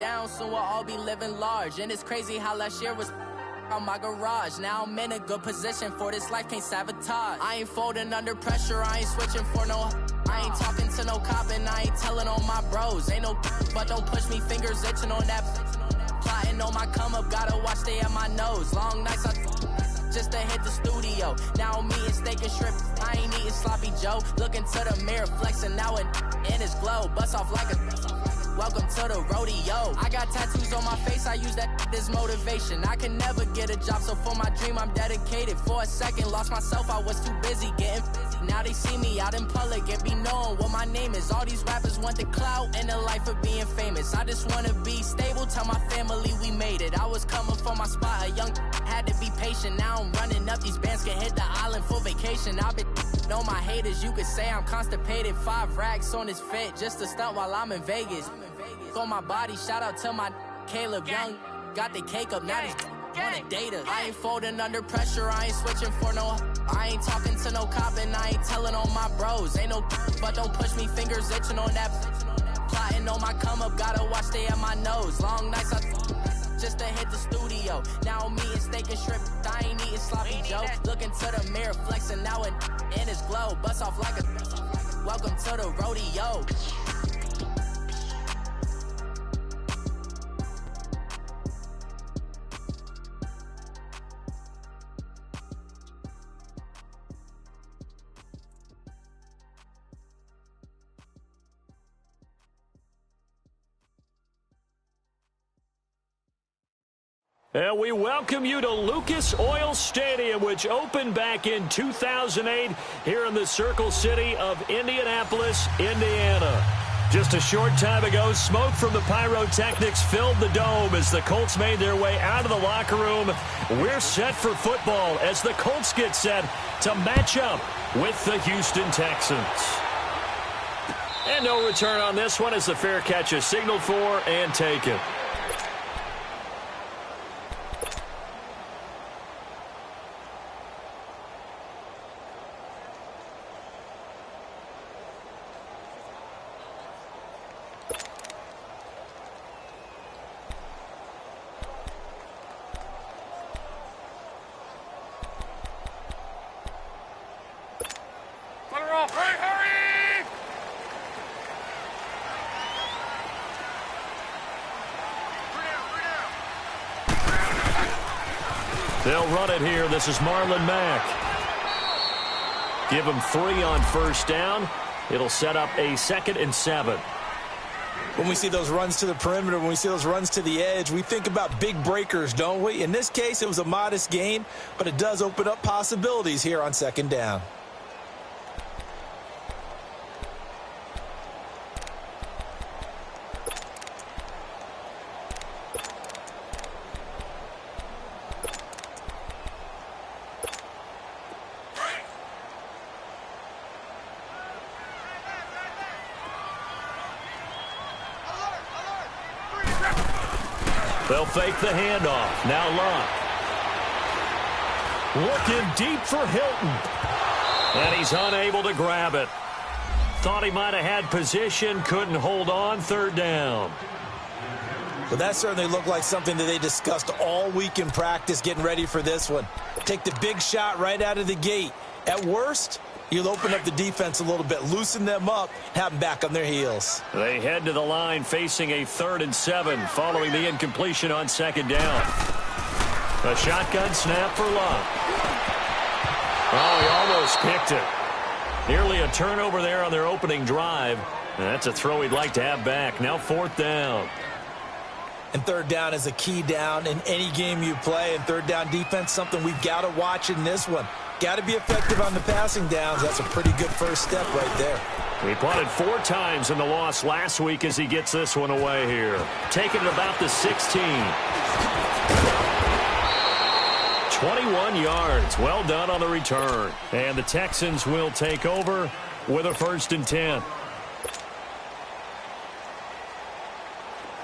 down, soon we'll all be living large. And it's crazy how last year was on my garage. Now I'm in a good position for this life, can't sabotage. I ain't folding under pressure, I ain't switching for no. I ain't talking to no cop and I ain't telling on my bros. Ain't no but don't push me, fingers itching on that. Plotting on my come up, gotta watch stay at my nose. Long nights just to hit the studio. Now I'm eating steak and shrimp, I ain't eating sloppy Joe. Looking to the mirror, flexing now and in his glow. Bust off like a welcome to the rodeo. I got tattoos on my face, I use that as motivation. I can never get a job, so for my dream I'm dedicated. For a second, lost myself, I was too busy getting now they see me out in public and be knowing what my name is. All these rappers want the clout and the life of being famous. I just wanna be stable, tell my family we made it. I was coming from my spot, a young had to be patient. Now I'm running up, these bands can hit the island for vacation. I've been know my haters, you could say I'm constipated. 5 racks on his fit, just to stunt while I'm in Vegas. On my body, shout out to my Caleb Young. Got the cake up, now he's on a data. I ain't folding under pressure, I ain't switching for no. I ain't talking to no cop and I ain't telling on my bros. Ain't no but don't push me, fingers itching on that. Plotting on my come up, gotta watch stay at my nose. Long nights just to hit the studio. Now I'm eating steak and shrimp, I ain't eating sloppy Joe. Looking to the mirror, flexing now and in his glow. Bust off like a welcome to the rodeo. And we welcome you to Lucas Oil Stadium, which opened back in 2008 here in the Circle City of Indianapolis, Indiana. Just a short time ago, smoke from the pyrotechnics filled the dome as the Colts made their way out of the locker room. We're set for football as the Colts get set to match up with the Houston Texans. And no return on this one as the fair catch is signaled for and taken. They'll run it here. This is Marlon Mack. Give him 3 on first down. It'll set up a 2nd and 7. When we see those runs to the perimeter, when we see those runs to the edge, we think about big breakers, don't we? In this case, it was a modest gain, but it does open up possibilities here on 2nd down. They'll fake the handoff. Now Luck. Looking deep for Hilton. And he's unable to grab it. Thought he might have had position. Couldn't hold on. 3rd down. Well, that certainly looked like something that they discussed all week in practice getting ready for this one. Take the big shot right out of the gate. At worst, you'll open up the defense a little bit, loosen them up, have them back on their heels. They head to the line facing a 3rd and 7 following the incompletion on 2nd down. A shotgun snap for Luck. Oh, he almost picked it. Nearly a turnover there on their opening drive. And that's a throw he'd like to have back. Now 4th down. And 3rd down is a key down in any game you play. And 3rd down defense, something we've got to watch in this one. Got to be effective on the passing downs. That's a pretty good first step right there. He punted 4 times in the loss last week as he gets this one away here. Taking it about the 16. 21 yards. Well done on the return. And the Texans will take over with a 1st and 10.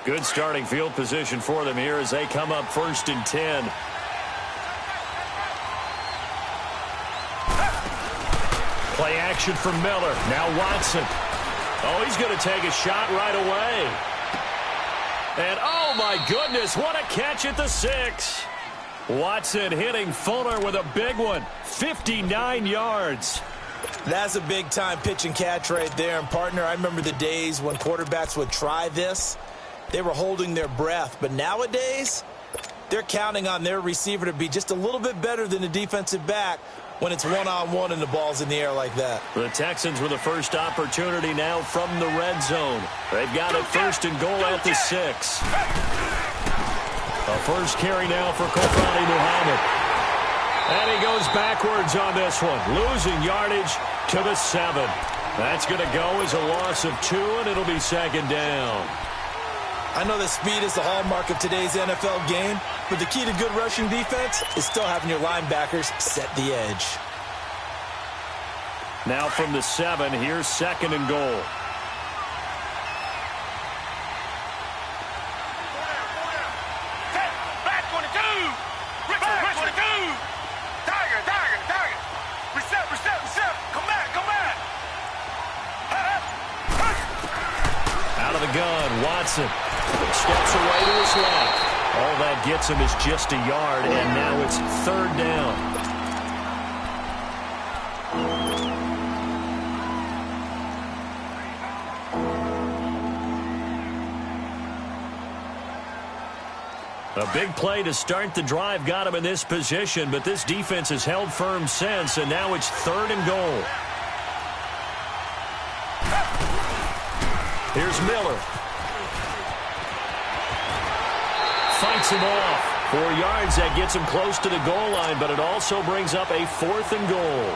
Good starting field position for them here as they come up 1st and 10. Play action from Miller. Now Watson. Oh, he's going to take a shot right away. And oh my goodness, what a catch at the 6. Watson hitting Fuller with a big one. 59 yards. That's a big-time pitch and catch right there. And, partner, I remember the days when quarterbacks would try this. They were holding their breath. But nowadays, they're counting on their receiver to be just a little bit better than the defensive back when it's one-on-one and the ball's in the air like that. The Texans with the first opportunity now from the red zone. They've got it first and goal at the 6. A first carry now for Kofani Muhammad. And he goes backwards on this one, losing yardage to the 7. That's going to go as a loss of 2, and it'll be second down. I know that speed is the hallmark of today's NFL game, but the key to good rushing defense is still having your linebackers set the edge. Now from the 7, here's second and goal. Gun, Watson steps away to his left. All that gets him is just a yard, and now it's third down. A big play to start the drive got him in this position, but this defense has held firm since, and now it's third and goal. Here's Miller. Fights him off. 4 yards, that gets him close to the goal line, but it also brings up a fourth and goal.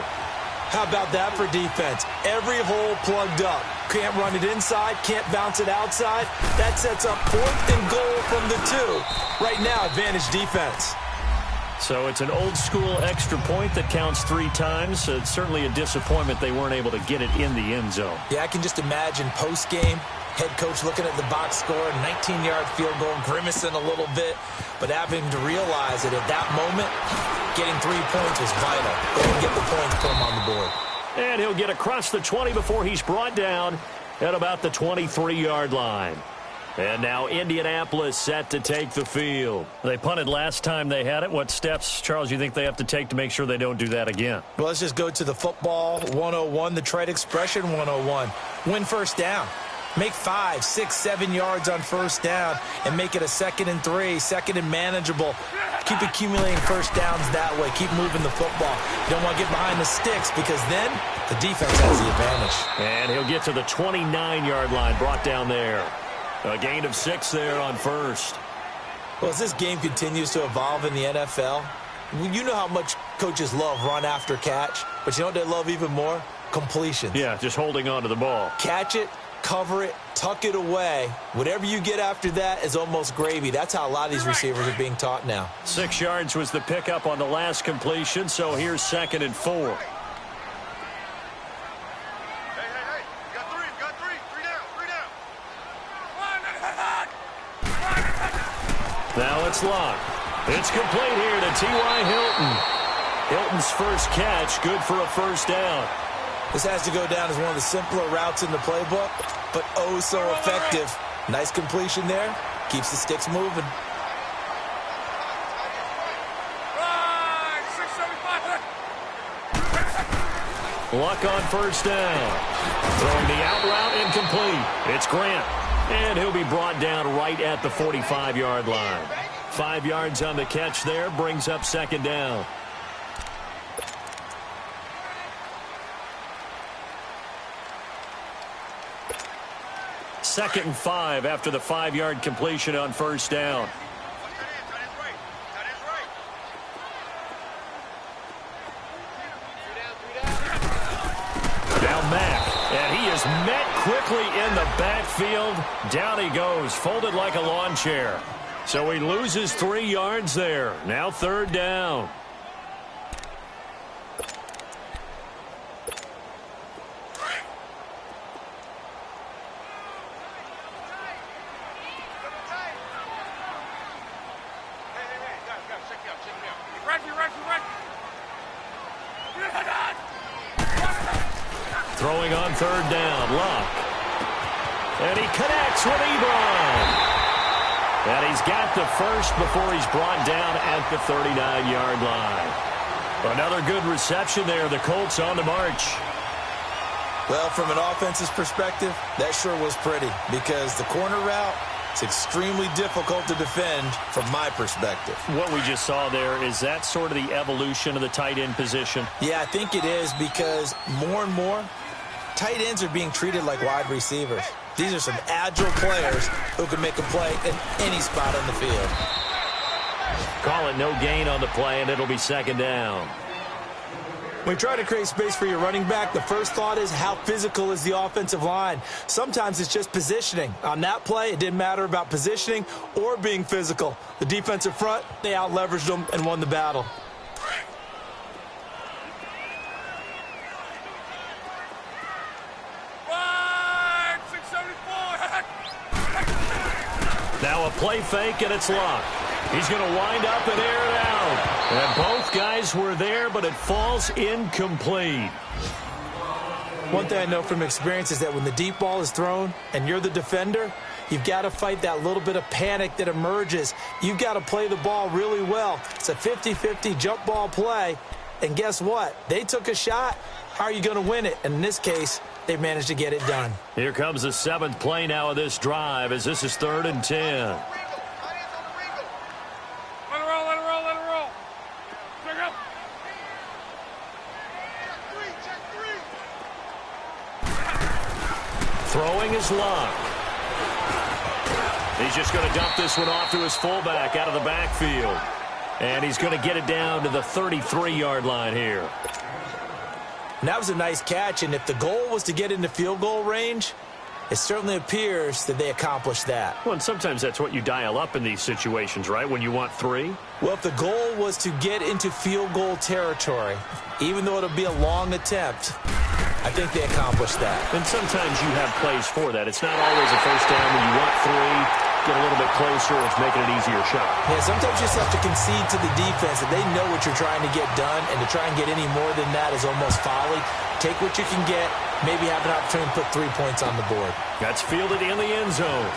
How about that for defense? Every hole plugged up. Can't run it inside, can't bounce it outside. That sets up fourth and goal from the 2. Right now, advantage defense. So it's an old-school extra point that counts 3 times. So it's certainly a disappointment they weren't able to get it in the end zone. Yeah, I can just imagine post-game, head coach looking at the box score, 19-yard field goal, grimacing a little bit, but having to realize that at that moment, getting 3 points was vital. They didn't get the points, put them on the board. And he'll get across the 20 before he's brought down at about the 23-yard line. And now Indianapolis set to take the field. They punted last time they had it. What steps, Charles, you think they have to take to make sure they don't do that again? Well, let's just go to the football 101, the trade expression 101. Win first down. Make 5, 6, 7 yards on first down and make it a 2nd and 3, 2nd and manageable. Keep accumulating first downs that way. Keep moving the football. You don't want to get behind the sticks because then the defense has the advantage. And he'll get to the 29-yard line, brought down there. A gain of 6 there on first. Well, as this game continues to evolve in the NFL, you know how much coaches love run after catch, but you know what they love even more? Completions. Yeah, just holding on to the ball. Catch it, cover it, tuck it away. Whatever you get after that is almost gravy. That's how a lot of these receivers are being taught now. 6 yards was the pickup on the last completion, so here's 2nd and 4. Now it's locked. It's complete here to T.Y. Hilton. Hilton's first catch, good for a first down. This has to go down as one of the simpler routes in the playbook, but oh so effective. Nice completion there. Keeps the sticks moving. Luck on first down. Throwing the out route incomplete. It's Grant. And he'll be brought down right at the 45-yard line. 5 yards on the catch there, brings up 2nd down. Second and 5 after the 5-yard completion on first down. Now Mack, and he is met quickly in the backfield. Down he goes, folded like a lawn chair. So he loses 3 yards there. Now third down. Throwing on third down, Luck. And he connects with Ebron. And he's got the first before he's brought down at the 39-yard line. Another good reception there. The Colts on the march. Well, from an offense's perspective, that sure was pretty because the corner route is extremely difficult to defend from my perspective. What we just saw there, is that sort of the evolution of the tight end position? Yeah, I think it is because more and more, tight ends are being treated like wide receivers. These are some agile players who can make a play in any spot on the field. Call it no gain on the play, and it'll be second down. When you try to create space for your running back, the first thought is how physical is the offensive line. Sometimes it's just positioning. On that play, it didn't matter about positioning or being physical. The defensive front, they out-leveraged them and won the battle. Now a play fake, and it's locked. He's going to wind up and air it out. And both guys were there, but it falls incomplete. One thing I know from experience is that when the deep ball is thrown and you're the defender, you've got to fight that little bit of panic that emerges. You've got to play the ball really well. It's a 50-50 jump ball play. And guess what? They took a shot. How are you going to win it? And in this case, they managed to get it done. Here comes the seventh play now of this drive as this is 3rd and 10. Throwing is locked. He's just going to dump this one off to his fullback out of the backfield. And he's going to get it down to the 33-yard line here. And that was a nice catch, and if the goal was to get into field goal range, it certainly appears that they accomplished that. Well, and sometimes that's what you dial up in these situations, right, when you want 3? Well, if the goal was to get into field goal territory, even though it'll be a long attempt, I think they accomplished that. And sometimes you have plays for that. It's not always a first down when you want 3. Get a little bit closer, it's making an easier shot. Yeah, sometimes you just have to concede to the defense that they know what you're trying to get done, and to try and get any more than that is almost folly. Take what you can get, maybe have an opportunity to put 3 points on the board. That's fielded in the end zone.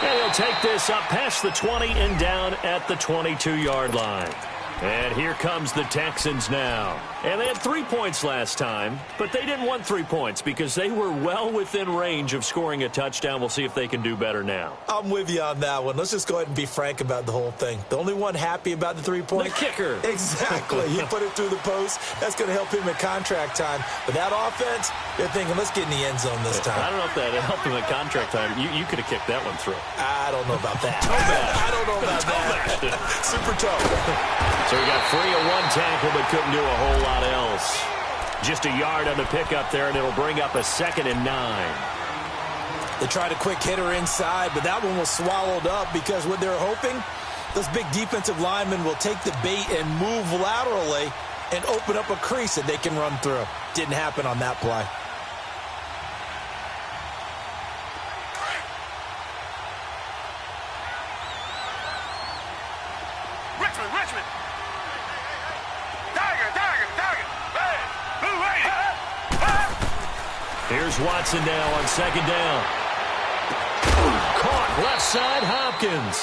And he'll take this up past the 20 and down at the 22-yard line. And here comes the Texans now. And they had 3 points last time, but they didn't want 3 points because they were well within range of scoring a touchdown. We'll see if they can do better now. I'm with you on that one. Let's just go ahead and be frank about the whole thing. The only one happy about the 3 points? The kicker. Exactly. He put it through the post. That's going to help him at contract time. But that offense, they're thinking, let's get in the end zone this time. I don't know if that helped him at contract time. You could have kicked that one through. I don't know about that. I don't know about that. Super toe. So he got free of 1 tackle but couldn't do a whole lot else. Just a yard on the pickup there, and it'll bring up a 2nd and 9. They tried a quick hitter inside, but that one was swallowed up because what they're hoping, those big defensive linemen will take the bait and move laterally and open up a crease that they can run through. Didn't happen on that play. Richmond. Here's Watson now on 2nd down. Caught left side, Hopkins.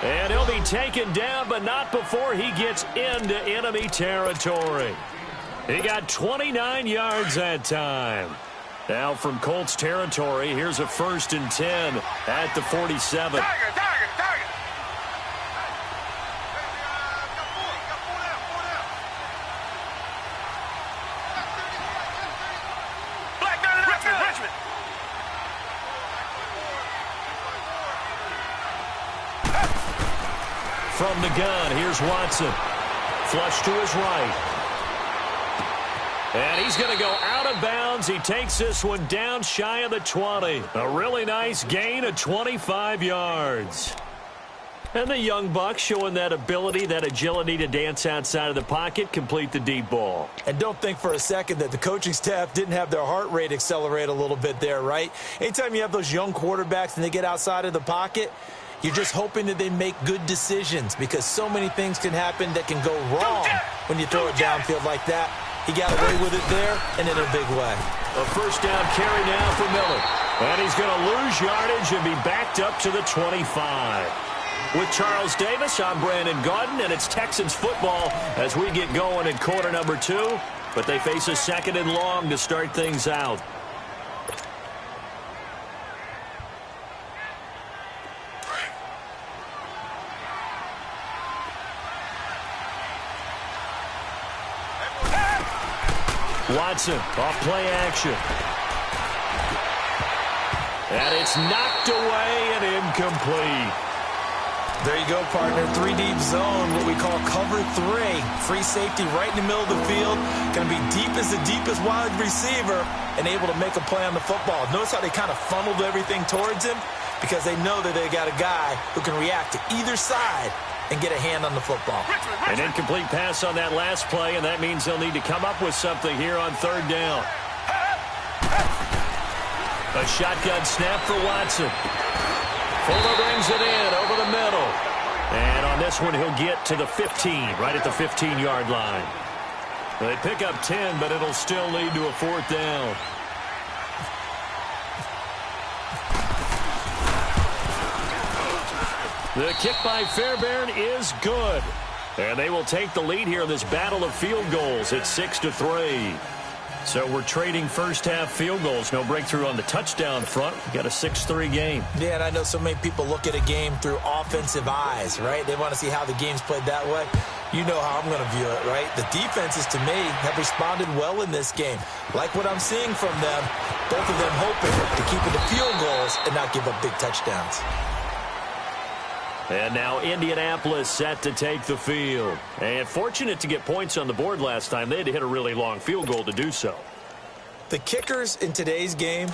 And he'll be taken down, but not before he gets into enemy territory. He got 29 yards that time. Now from Colts territory, here's a 1st and 10 at the 47. From the gun, here's Watson. Flush to his right. And he's going to go out of bounds. He takes this one down shy of the 20. A really nice gain of 25 yards. And the young buck showing that ability, that agility to dance outside of the pocket, complete the deep ball. And don't think for a second that the coaching staff didn't have their heart rate accelerate a little bit there, right? Anytime you have those young quarterbacks and they get outside of the pocket, you're just hoping that they make good decisions because so many things can happen that can go wrong when you throw it downfield like that. He got away with it there and in a big way. A 1st down carry now for Miller. And he's going to lose yardage and be backed up to the 25. With Charles Davis, I'm Brandon Gaudin, and it's Texans football as we get going in quarter number 2. But they face a second and long to start things out. Watson off play action. And it's knocked away and incomplete. There you go, partner. 3-deep zone, what we call cover 3. Free safety right in the middle of the field. Going to be deep as the deepest wide receiver and able to make a play on the football. Notice how they kind of funneled everything towards him because they know that they got a guy who can react to either side and get a hand on the football. An incomplete pass on that last play, and that means they'll need to come up with something here on third down. A shotgun snap for Watson. Fuller brings it in over the middle. And on this one, he'll get to the 15, right at the 15-yard line. They pick up 10, but it'll still lead to a fourth down. The kick by Fairbairn is good. And they will take the lead here in this battle of field goals at 6-3. So we're trading first-half field goals. No breakthrough on the touchdown front. We've got a 6-3 game. Yeah, and I know so many people look at a game through offensive eyes, right? They want to see how the game's played that way. You know how I'm going to view it, right? The defenses, to me, have responded well in this game. Like what I'm seeing from them, both of them hoping to keep it to field goals and not give up big touchdowns. And now Indianapolis set to take the field. And fortunate to get points on the board last time. They had to hit a really long field goal to do so. The kickers in today's game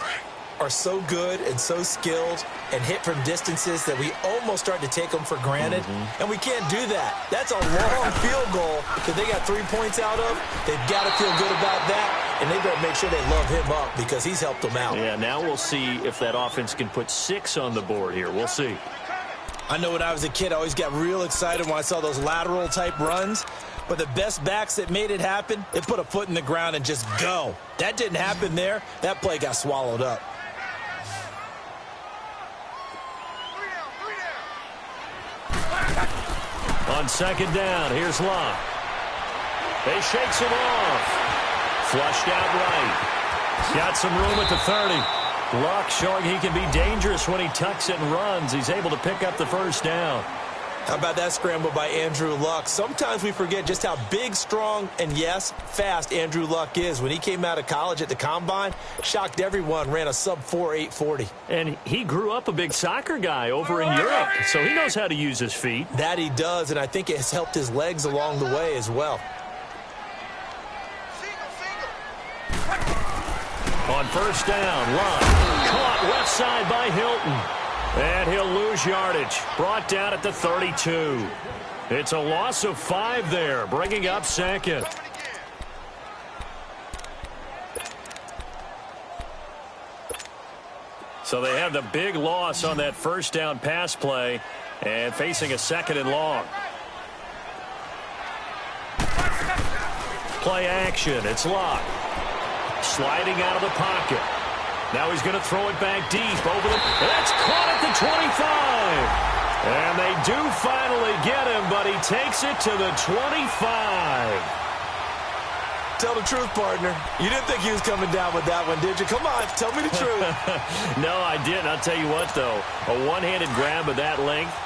are so good and so skilled and hit from distances that we almost start to take them for granted. And we can't do that. That's a long field goal that they got 3 points out of. They've got to feel good about that. And they better make sure they love him up because he's helped them out. Yeah, now we'll see if that offense can put 6 on the board here. We'll see. I know when I was a kid, I always got real excited when I saw those lateral-type runs. But the best backs that made it happen, they put a foot in the ground and just go. That didn't happen there. That play got swallowed up. On second down, here's Locke. They shakes him off. Flushed out right. Got some room at the 30. Luck showing he can be dangerous when he tucks it and runs. He's able to pick up the first down. How about that scramble by Andrew Luck? Sometimes we forget just how big, strong, and, yes, fast Andrew Luck is. When he came out of college at the Combine, shocked everyone, ran a sub-4 840. And he grew up a big soccer guy over in Europe, so he knows how to use his feet. That he does, and I think it has helped his legs along the way as well. On first down, Luck caught left side by Hilton. And he'll lose yardage. Brought down at the 32. It's a loss of 5 there, bringing up second. So they have the big loss on that first down pass play and facing a second and long. Play action. It's Luck. Sliding out of the pocket. Now he's going to throw it back deep over the... That's caught at the 25. And they do finally get him, but he takes it to the 25. Tell the truth, partner. You didn't think he was coming down with that one, did you? Come on, tell me the truth. No, I didn't. I'll tell you what, though. A one-handed grab of that length.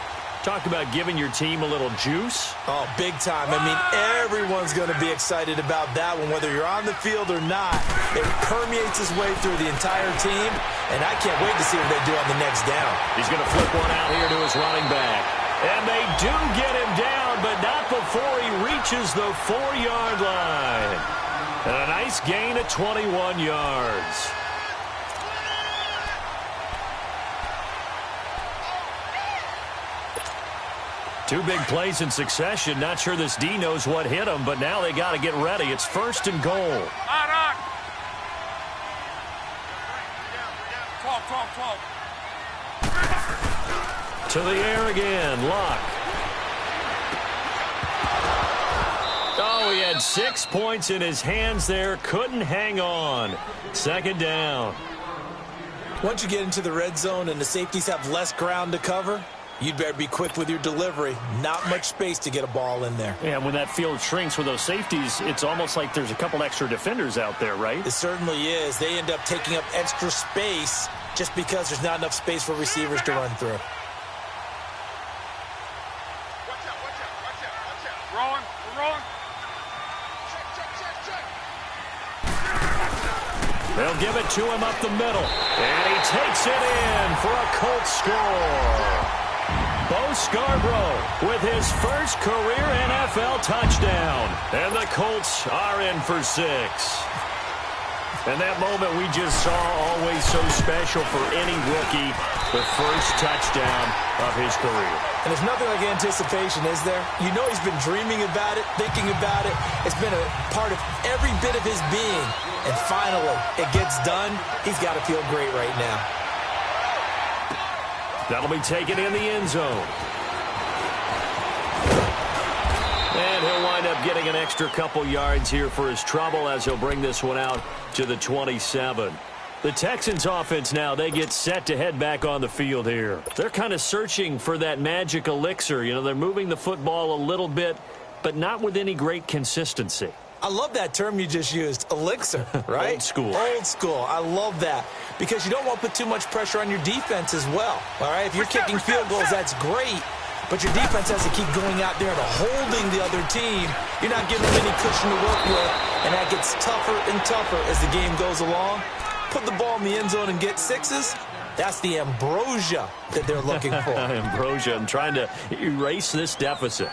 Talk about giving your team a little juice. Oh, big time. I mean, everyone's going to be excited about that one, whether you're on the field or not. It permeates its way through the entire team, and I can't wait to see what they do on the next down. He's going to flip one out here to his running back. And they do get him down, but not before he reaches the 4-yard line. And a nice gain of 21 yards. Two big plays in succession. Not sure this D knows what hit him, but now they got to get ready. It's first and goal. To the air again. Luck. Oh, he had 6 points in his hands there. Couldn't hang on. Second down. Once you get into the red zone and the safeties have less ground to cover, you'd better be quick with your delivery. Not much space to get a ball in there. Yeah, when that field shrinks with those safeties, it's almost like there's a couple extra defenders out there, right? It certainly is. They end up taking up extra space just because there's not enough space for receivers to run through. They'll give it to him up the middle. And he takes it in for a Colts score. Bo Scarborough with his first career NFL touchdown. And the Colts are in for 6. And that moment we just saw, always so special for any rookie, the first touchdown of his career. And there's nothing like anticipation, is there? You know he's been dreaming about it, thinking about it. It's been a part of every bit of his being. And finally, it gets done. He's got to feel great right now. That'll be taken in the end zone. And he'll wind up getting an extra couple yards here for his trouble as he'll bring this one out to the 27. The Texans offense now, they get set to head back on the field here. They're kind of searching for that magic elixir. You know, they're moving the football a little bit, but not with any great consistency. I love that term you just used, elixir, right? Old school. Old school. I love that because you don't want to put too much pressure on your defense as well, all right? If you're kicking field goals, that's great, but your defense has to keep going out there and holding the other team. You're not giving them any cushion to work with, and that gets tougher and tougher as the game goes along. Put the ball in the end zone and get 6s. That's the ambrosia that they're looking for. Ambrosia and trying to erase this deficit.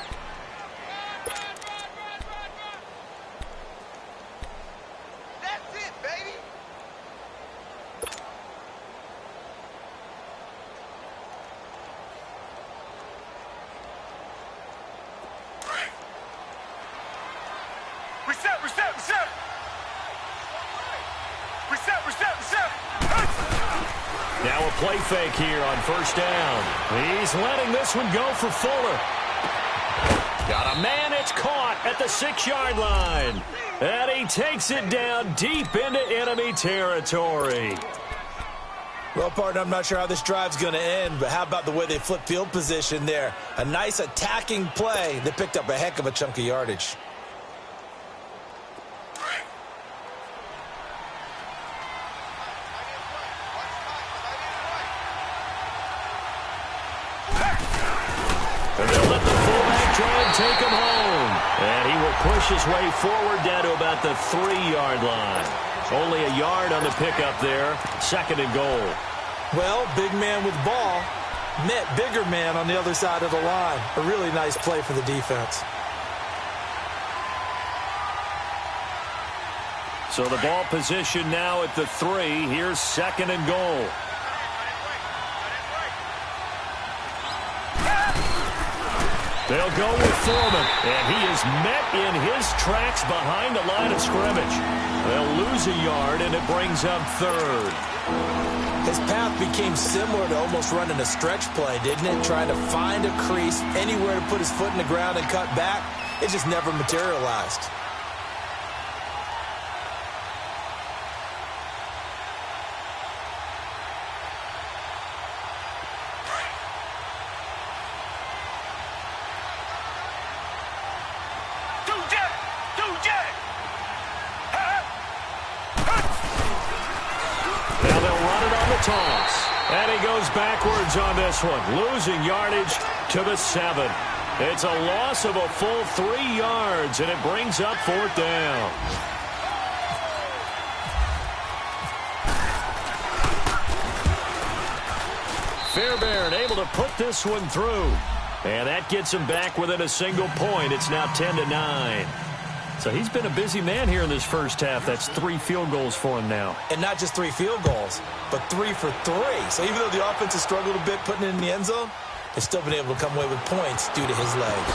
Now a play fake here on first down. He's letting this one go for Fuller. Got a man, it's caught at the 6-yard line. And he takes it down deep into enemy territory. Well, partner, I'm not sure how this drive's going to end, but how about the way they flip field position there? A nice attacking play that picked up a heck of a chunk of yardage. And they'll let the fullback try and take him home. And he will push his way forward down to about the 3-yard line. Only a yard on the pickup there. 2nd and goal. Well, big man with ball met bigger man on the other side of the line. A really nice play for the defense. So the ball position now at the 3. Here's 2nd and goal. They'll go with Foreman, and he is met in his tracks behind the line of scrimmage. They'll lose a yard, and it brings up 3rd. His path became similar to almost running a stretch play, didn't it? Trying to find a crease, anywhere to put his foot in the ground and cut back. It just never materialized. Toss. And he goes backwards on this one, losing yardage to the 7. It's a loss of a full 3 yards, and it brings up 4th down. Fairbairn able to put this one through. And that gets him back within a single point. It's now 10-9. So he's been a busy man here in this first half. That's 3 field goals for him now. And not just 3 field goals, but 3 for 3. So even though the offense has struggled a bit putting it in the end zone, they've still been able to come away with points due to his legs.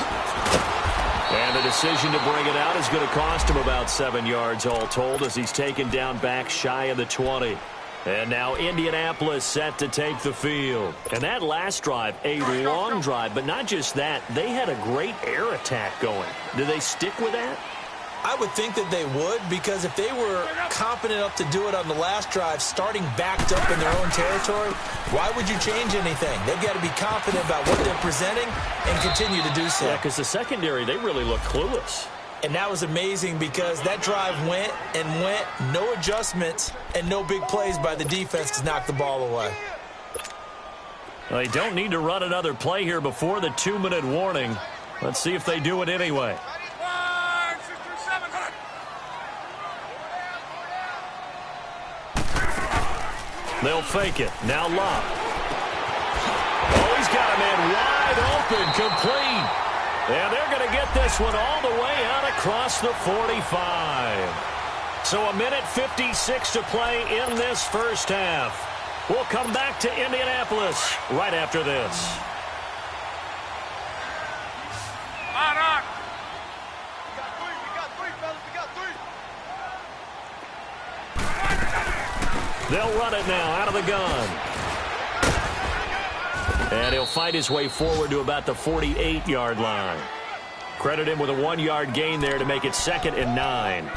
And the decision to bring it out is going to cost him about 7 yards all told as he's taken down back shy of the 20. And now Indianapolis set to take the field. And that last drive, a long drive, but not just that. They had a great air attack going. Do they stick with that? I would think that they would, because if they were confident enough to do it on the last drive, starting backed up in their own territory, why would you change anything? They've got to be confident about what they're presenting and continue to do so. Yeah, because the secondary, they really look clueless. And that was amazing because that drive went and went, no adjustments, and no big plays by the defense to knock the ball away. Well, they don't need to run another play here before the 2-minute warning. Let's see if they do it anyway. They'll fake it. Now Locke. Oh, he's got a man wide open, complete. And they're going to get this one all the way out across the 45. So 1:56 to play in this first half. We'll come back to Indianapolis right after this. They'll run it now out of the gun. And he'll fight his way forward to about the 48-yard line. Credit him with a 1-yard gain there to make it 2nd and 9.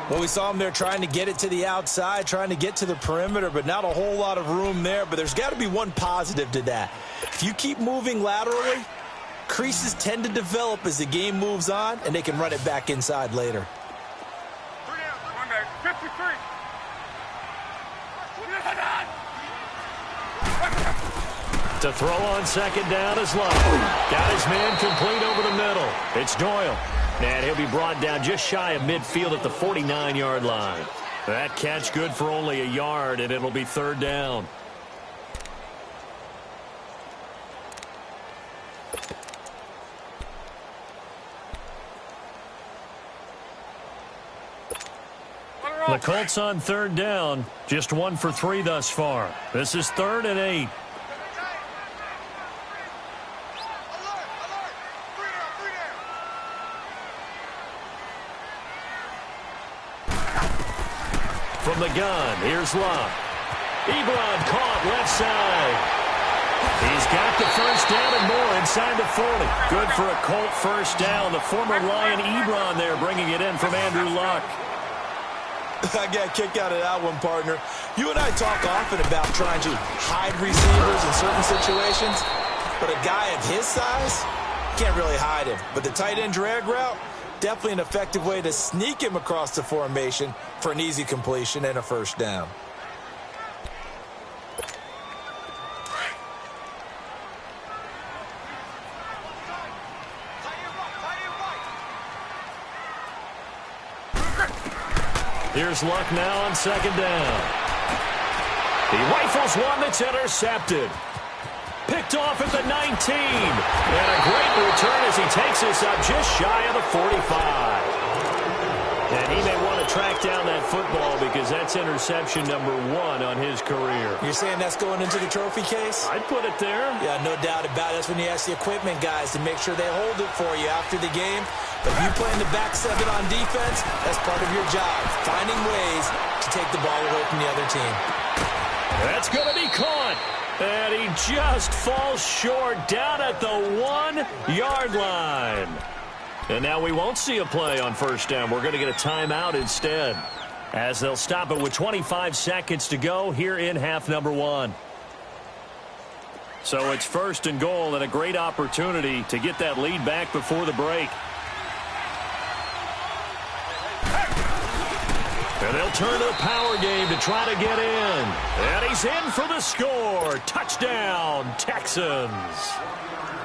Well, we saw him there trying to get it to the outside, trying to get to the perimeter, but not a whole lot of room there. But there's got to be one positive to that. If you keep moving laterally, creases tend to develop as the game moves on, and they can run it back inside later. To throw on 2nd down is Love. Got his man complete over the middle. It's Doyle. And he'll be brought down just shy of midfield at the 49-yard line. That catch good for only a yard, and it'll be 3rd down. The Colts on 3rd down. Just 1 for 3 thus far. This is 3rd and 8. From the gun, here's Locke. Ebron caught left side. He's got the first down and more inside the 40. Good for a Colt first down. The former Lion Ebron there bringing it in from Andrew Luck. I got a kick out of that one, partner. You and I talk often about trying to hide receivers in certain situations, but a guy of his size can't really hide him. But the tight end drag route, definitely an effective way to sneak him across the formation for an easy completion and a first down. Here's Luck now on 2nd down. He rifles one that's intercepted. Picked off at the 19. And a great return as he takes us up just shy of the 45. And he may want to track down that football because that's interception number 1 on his career. You're saying that's going into the trophy case? I'd put it there. Yeah, no doubt about it. That's when you ask the equipment guys to make sure they hold it for you after the game. But if you play in the back 7 on defense, that's part of your job, finding ways to take the ball away from the other team. That's going to be caught. And he just falls short down at the 1-yard line. And now we won't see a play on first down. We're going to get a timeout instead, as they'll stop it with 25 seconds to go here in half number 1. So it's 1st and goal and a great opportunity to get that lead back before the break. And they'll turn to the power game to try to get in. And he's in for the score. Touchdown, Texans.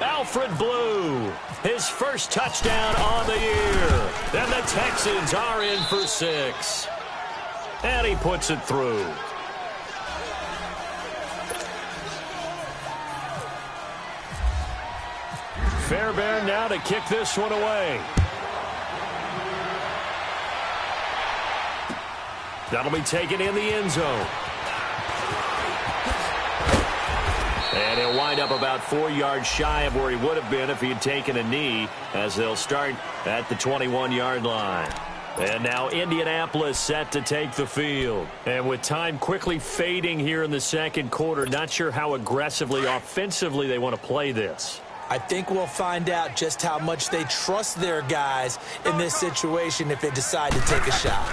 Alfred Blue, his first touchdown on the year. And the Texans are in for 6. And he puts it through. Fairbairn now to kick this one away. That'll be taken in the end zone. And he'll wind up about 4 yards shy of where he would have been if he had taken a knee, as they'll start at the 21-yard line. And now Indianapolis set to take the field. And with time quickly fading here in the second quarter, not sure how aggressively, offensively they want to play this. I think we'll find out just how much they trust their guys in this situation if they decide to take a shot.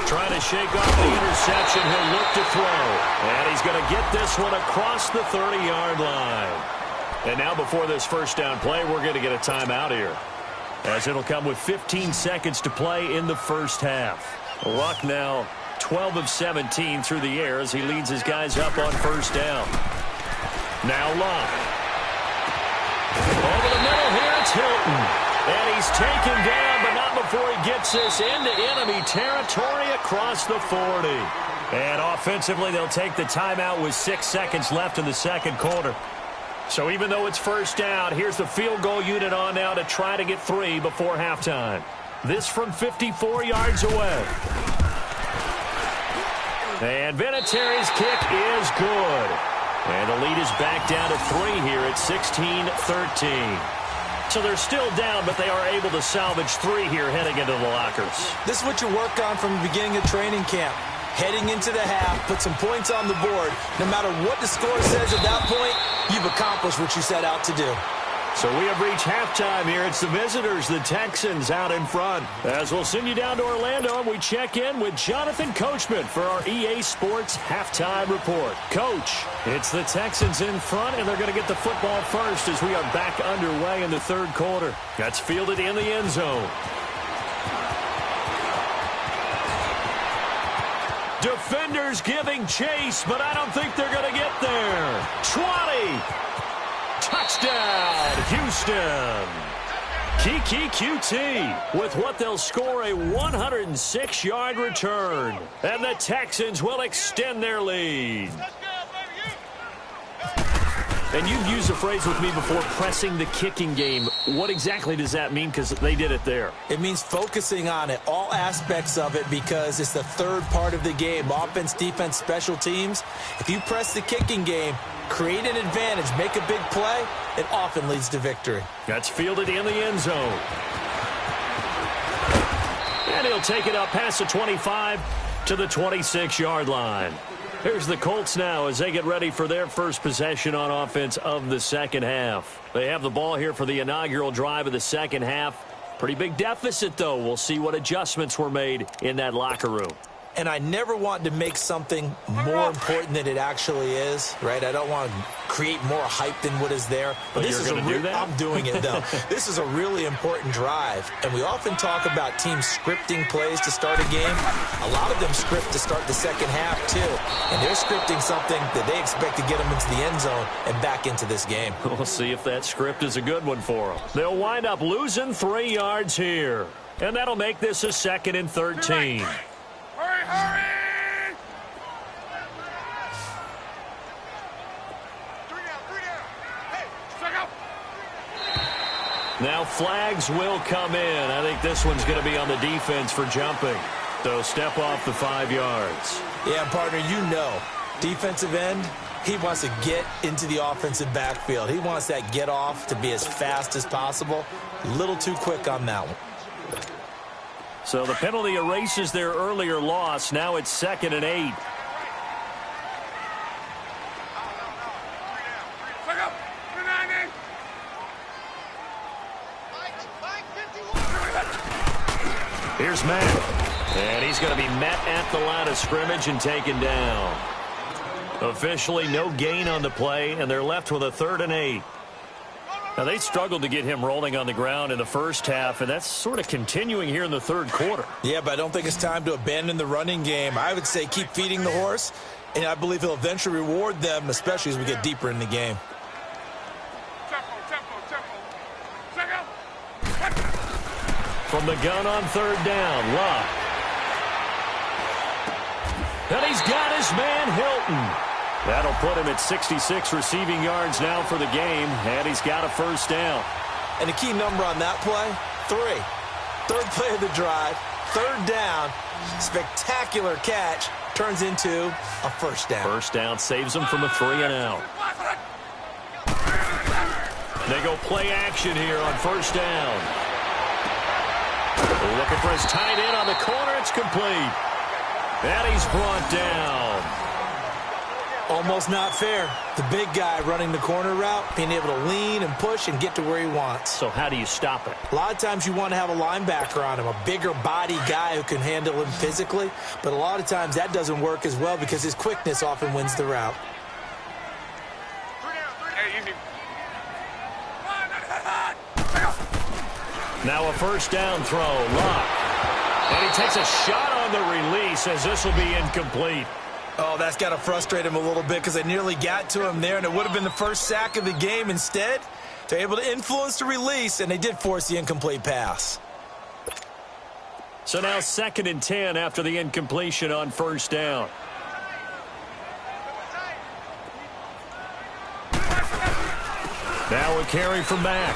Trying to shake off the interception. He'll look to throw. And he's going to get this one across the 30-yard line. And now before this first down play, we're going to get a timeout here, as it'll come with 15 seconds to play in the first half. Luck now 12 of 17 through the air as he leads his guys up on first down. Now Luck. Over the middle here, it's Hilton. And he's taken down, but not before he gets this into enemy territory across the 40. And offensively, they'll take the timeout with 6 seconds left in the second quarter. So even though it's first down, here's the field goal unit on now to try to get 3 before halftime. This from 54 yards away. And Vinatieri's kick is good. And the lead is back down to 3 here at 16-13. So they're still down, but they are able to salvage 3 here heading into the lockers. This is what you work on from the beginning of training camp. Heading into the half, put some points on the board. No matter what the score says at that point, you've accomplished what you set out to do. So we have reached halftime here. It's the visitors, the Texans, out in front. As we'll send you down to Orlando, and we check in with Jonathan Coachman for our EA Sports Halftime Report. Coach, it's the Texans in front, and they're going to get the football first as we are back underway in the third quarter. That's fielded in the end zone. Defenders giving chase, but I don't think they're going to get there. 20. Touchdown, Houston. Kiki QT with what they'll score a 106-yard return. And the Texans will extend their lead. And you've used the phrase with me before, pressing the kicking game. What exactly does that mean? Because they did it there. It means focusing on it, all aspects of it, because it's the third part of the game. Offense, defense, special teams. If you press the kicking game, create an advantage, make a big play, it often leads to victory. That's fielded in the end zone. And he'll take it up past the 25 to the 26-yard line. Here's the Colts now as they get ready for their first possession on offense of the second half. They have the ball here for the inaugural drive of the second half. Pretty big deficit, though. We'll see what adjustments were made in that locker room. And I never want to make something more important than it actually is, right? I don't want to create more hype than what is there. But this is do that? I'm doing it, though. This is a really important drive. And we often talk about teams scripting plays to start a game. A lot of them script to start the second half, too. And they're scripting something that they expect to get them into the end zone and back into this game. We'll see if that script is a good one for them. They'll wind up losing 3 yards here. And that'll make this a 2nd and 13. Hurry! Three down. Hey, strike out. Now flags will come in. I think this one's going to be on the defense for jumping. So step off the 5 yards. Yeah, partner, you know, defensive end, he wants to get into the offensive backfield. He wants that get off to be as fast as possible. A little too quick on that one. So the penalty erases their earlier loss. Now it's 2nd and 8. Here's Matt. And he's going to be met at the line of scrimmage and taken down. Officially no gain on the play, and they're left with a 3rd and 8. Now, they struggled to get him rolling on the ground in the first half, and that's sort of continuing here in the third quarter. Yeah, but I don't think it's time to abandon the running game. I would say keep feeding the horse, and I believe he'll eventually reward them, especially as we get deeper in the game. From the gun on 3rd down, Luck. And he's got his man, Hilton. That'll put him at 66 receiving yards now for the game, and he's got a first down. And the key number on that play, 3. 3rd play of the drive, 3rd down, spectacular catch, turns into a first down. First down saves him from a 3 and out. They go play action here on first down. Looking for his tight end on the corner. It's complete. And he's brought down. Almost not fair. The big guy running the corner route, being able to lean and push and get to where he wants. So how do you stop it? A lot of times you want to have a linebacker on him, a bigger body guy who can handle him physically. But a lot of times that doesn't work as well because his quickness often wins the route. Now a first down throw. Lock. And he takes a shot on the release as this will be incomplete. Oh, that's got to frustrate him a little bit because they nearly got to him there, and it would have been the first sack of the game. Instead, they're able to influence the release, and they did force the incomplete pass. So now 2nd and 10 after the incompletion on first down. Now a carry from Mack.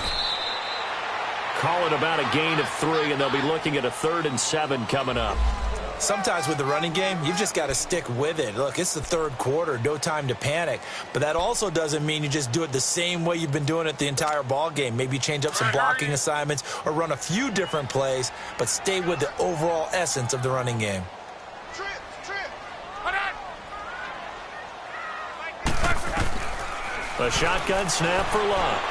Call it about a gain of 3, and they'll be looking at a 3rd and 7 coming up. Sometimes with the running game, you've just got to stick with it. Look, it's the 3rd quarter, no time to panic. But that also doesn't mean you just do it the same way you've been doing it the entire ball game. Maybe change up some blocking assignments or run a few different plays, but stay with the overall essence of the running game. A shotgun snap for Love.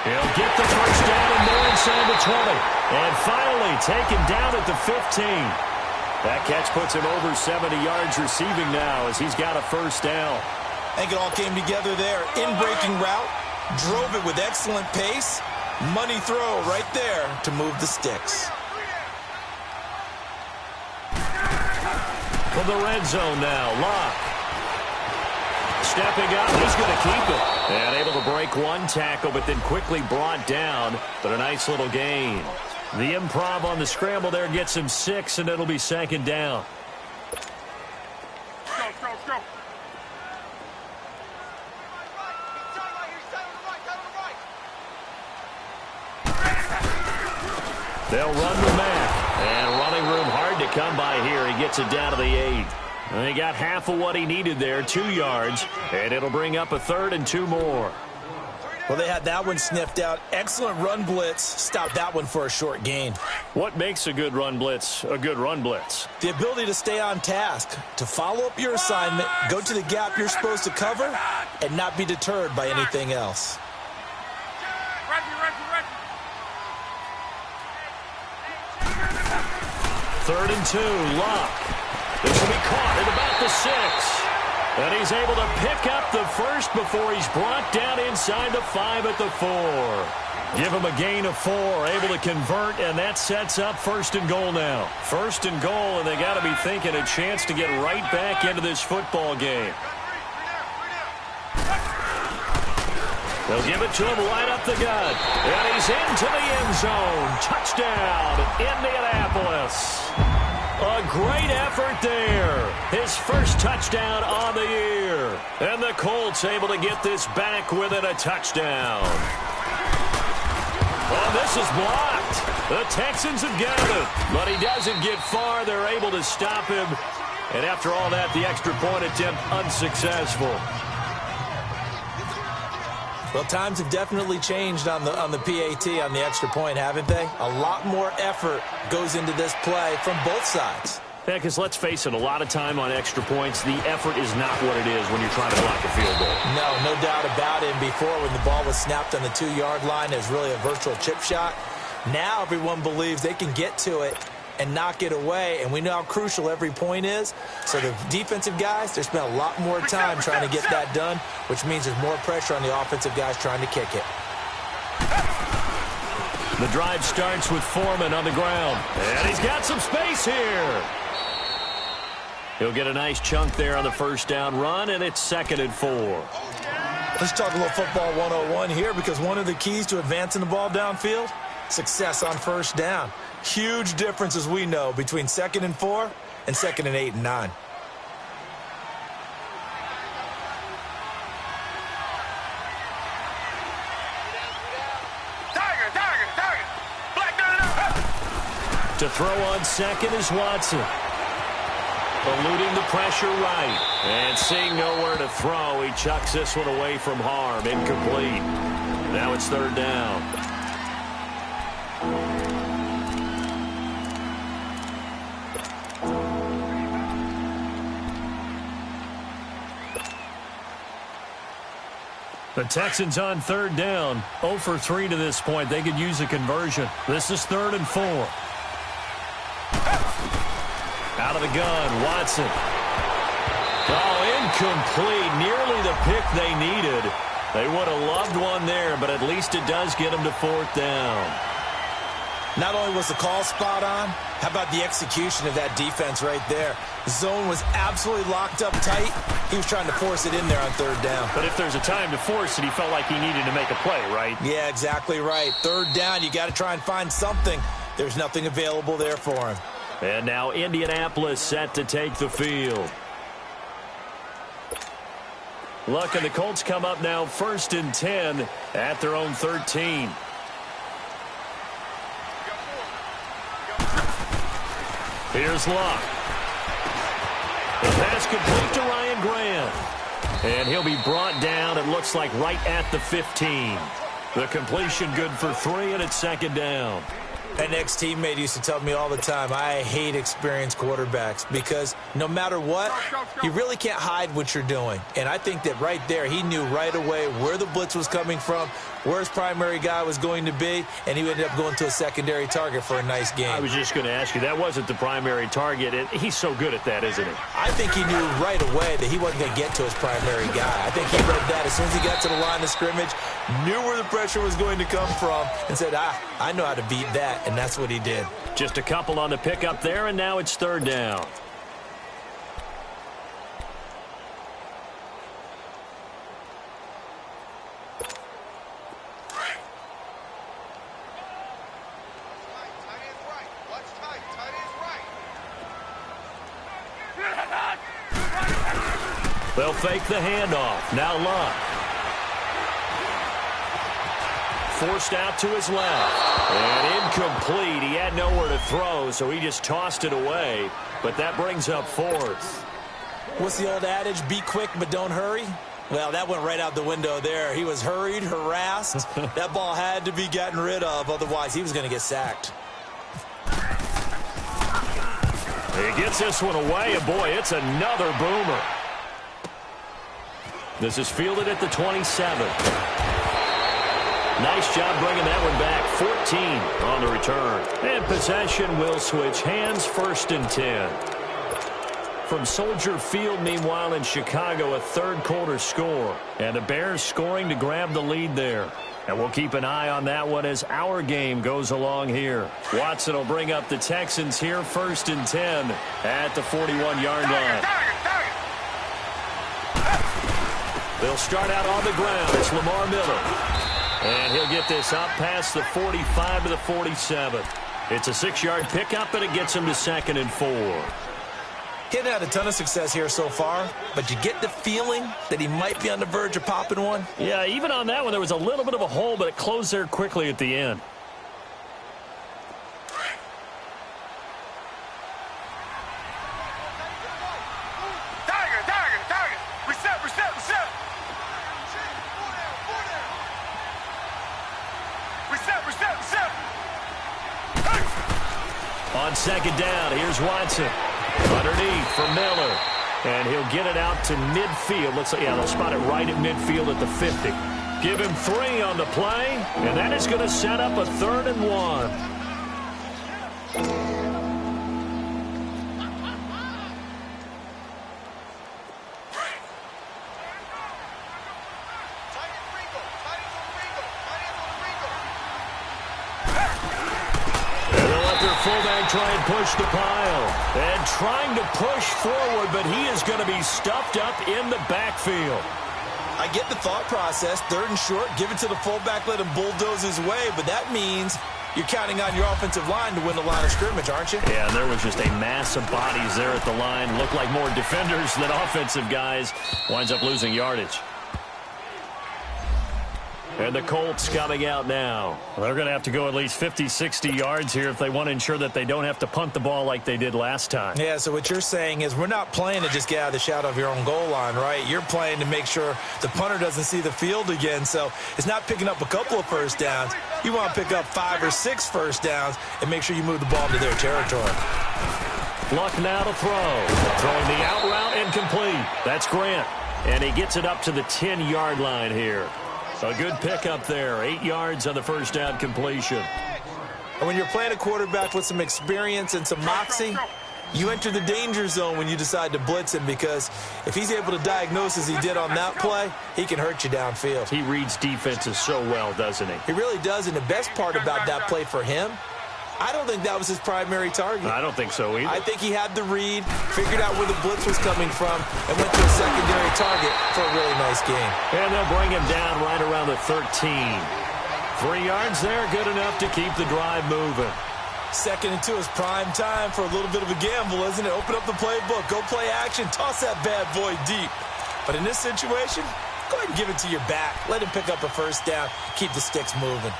He'll get the first down and more inside the 20. And finally taken down at the 15. That catch puts him over 70 yards receiving now as he's got a first down. I think it all came together there. In-breaking route, drove it with excellent pace. Money throw right there to move the sticks. From the red zone now, Locke. Stepping up, he's going to keep it. And able to break one tackle, but then quickly brought down. But a nice little gain. The improv on the scramble there gets him 6, and it'll be 2nd down. Go. They'll run with Mack. And running room hard to come by here. He gets it down to the 8. And he got half of what he needed there, 2 yards. And it'll bring up a 3rd and 2 more. Well, they had that one sniffed out. Excellent run blitz. Stopped that one for a short gain. What makes a good run blitz a good run blitz? The ability to stay on task, to follow up your assignment, go to the gap you're supposed to cover, and not be deterred by anything else. Third and 2, Locke. This will be caught at about the 6. And he's able to pick up the first before he's brought down inside the 5 at the 4. Give him a gain of 4, able to convert, and that sets up 1st and goal now. 1st and goal, and they got to be thinking a chance to get right back into this football game. They'll give it to him right up the gut. And he's into the end zone. Touchdown, Indianapolis. A great effort there. His first touchdown on the year. And the Colts able to get this back within a touchdown. Oh, this is blocked. The Texans have got it. But he doesn't get far. They're able to stop him. And after all that, the extra point attempt unsuccessful. Well, times have definitely changed on the PAT, on the extra point, haven't they? A lot more effort goes into this play from both sides. Yeah, because let's face it, a lot of time on extra points, the effort is not what it is when you're trying to block a field goal. No doubt about it. And before, when the ball was snapped on the 2-yard line, it was really a virtual chip shot. Now everyone believes they can get to it and knock it away, and we know how crucial every point is. So the defensive guys, they spent a lot more time trying to get that done, which means there's more pressure on the offensive guys trying to kick it. The drive starts with Foreman on the ground, and he's got some space here. He'll get a nice chunk there on the first down run, and it's 2nd and 4. Let's talk a little football 101 here, because one of the keys to advancing the ball downfield, success on first down. Huge difference, as we know, between 2nd and 4 and 2nd and 8 and 9. To throw on 2nd is Watson. Eluding the pressure right. And seeing nowhere to throw, he chucks this one away from harm. Incomplete. Now it's 3rd down. The Texans on third down. 0 for 3 to this point. They could use a conversion. This is 3rd and 4. Out of the gun, Watson. Oh, incomplete. Nearly the pick they needed. They would have loved one there, but at least it does get them to 4th down. Not only was the call spot on, how about the execution of that defense right there? The zone was absolutely locked up tight. He was trying to force it in there on 3rd down. But if there's a time to force it, he felt like he needed to make a play, right? Yeah, exactly right. 3rd down, you got to try and find something. There's nothing available there for him. And now Indianapolis set to take the field. Luck and the Colts come up now 1st and 10 at their own 13. Here's Luck. The pass complete to Ryan Grant. And he'll be brought down, it looks like, right at the 15. The completion good for 3, and it's 2nd down. An ex-teammate used to tell me all the time, I hate experienced quarterbacks because no matter what, you really can't hide what you're doing. And I think that right there, he knew right away where the blitz was coming from, where his primary guy was going to be, and he ended up going to a secondary target for a nice game. I was just going to ask you, that wasn't the primary target, and he's so good at that, isn't he? I think he knew right away that he wasn't going to get to his primary guy. I think he read that as soon as he got to the line of scrimmage, knew where the pressure was going to come from, and said, I know how to beat that. And that's what he did. Just a couple on the pickup there, and now it's 3rd down. They'll fake the handoff. Now Luck. Forced out to his left. And incomplete. He had nowhere to throw, so he just tossed it away. But that brings up 4th. What's the old adage? Be quick, but don't hurry? Well, that went right out the window there. He was hurried, harassed. That ball had to be gotten rid of. Otherwise, he was going to get sacked. He gets this one away, and boy, it's another boomer. This is fielded at the 27. Nice job bringing that one back. 14 on the return. And possession will switch hands, 1st and 10. From Soldier Field, meanwhile, in Chicago, a 3rd quarter score. And the Bears scoring to grab the lead there. And we'll keep an eye on that one as our game goes along here. Watson will bring up the Texans here, 1st and 10 at the 41-yard line. They'll start out on the ground. It's Lamar Miller. And he'll get this up past the 45 to the 47. It's a 6-yard pickup, and it gets him to 2nd and 4. He hadn't had a ton of success here so far, but you get the feeling that he might be on the verge of popping one. Yeah, even on that one, there was a little bit of a hole, but it closed there quickly at the end. On 2nd down, here's Watson. Underneath for Miller. And he'll get it out to midfield. Looks like, yeah, they'll spot it right at midfield at the 50. Give him 3 on the play, and that is going to set up a 3rd and 1. Fullback try and push the pile. And trying to push forward, but he is going to be stuffed up in the backfield. I get the thought process. 3rd and short, give it to the fullback, let him bulldoze his way. But that means you're counting on your offensive line to win the line of scrimmage, aren't you? Yeah, and there was just a mass of bodies there at the line. Looked like more defenders than offensive guys. Winds up losing yardage. And the Colts coming out now. Well, they're going to have to go at least 50, 60 yards here if they want to ensure that they don't have to punt the ball like they did last time. Yeah, so what you're saying is we're not playing to just get out of the shadow of your own goal line, right? You're playing to make sure the punter doesn't see the field again. So it's not picking up a couple of first downs. You want to pick up 5 or 6 first downs and make sure you move the ball into their territory. Luck now to throw. Throwing the out route incomplete. That's Grant. And he gets it up to the 10-yard line here. A good pickup there. 8 yards on the first down completion. And when you're playing a quarterback with some experience and some moxie, you enter the danger zone when you decide to blitz him, because if he's able to diagnose as he did on that play, he can hurt you downfield. He reads defenses so well, doesn't he? He really does, and the best part about that play for him, I don't think that was his primary target. I don't think so either. I think he had the read, figured out where the blitz was coming from, and went to a secondary target for a really nice game. And they'll bring him down right around the 13. 3 yards there, good enough to keep the drive moving. 2nd and 2 is prime time for a little bit of a gamble, isn't it? Open up the playbook, go play action, toss that bad boy deep. But in this situation, go ahead and give it to your back. Let him pick up a first down, keep the sticks moving.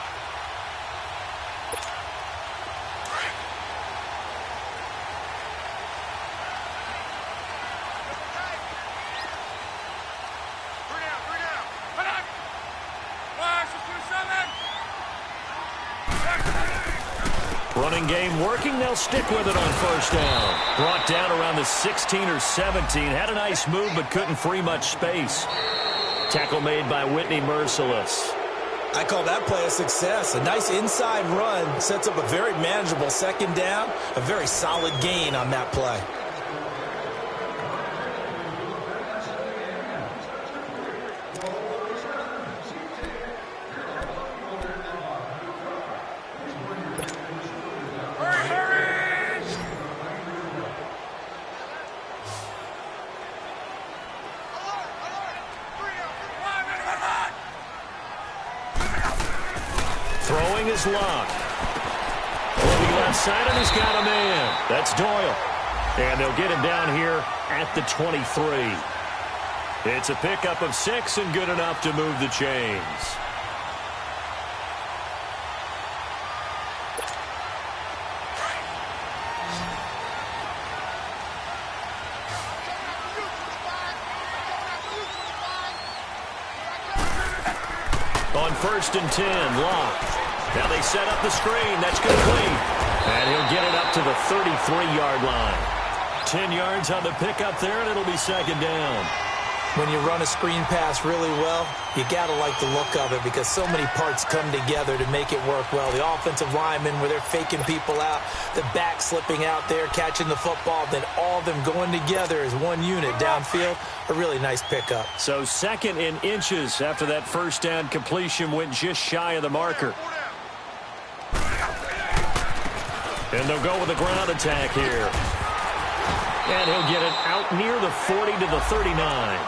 Running game working. They'll stick with it on first down. Brought down around the 16 or 17. Had a nice move, but couldn't free much space. Tackle made by Whitney Merciless. I call that play a success. A nice inside run sets up a very manageable second down. A very solid gain on that play. Throwing is Locke. Moving left side, and he's got a man. That's Doyle. And they'll get him down here at the 23. It's a pickup of 6 and good enough to move the chains. On 1st and 10, Locke. Now they set up the screen. That's complete. And he'll get it up to the 33-yard line. 10 yards on the pickup there, and it'll be second down. When you run a screen pass really well, you got to like the look of it, because so many parts come together to make it work well. The offensive linemen, where they're faking people out, the back slipping out there, catching the football, then all of them going together as one unit downfield. A really nice pickup. So 2nd in inches after that first down completion went just shy of the marker. And they'll go with a ground attack here. And he'll get it out near the 40 to the 39.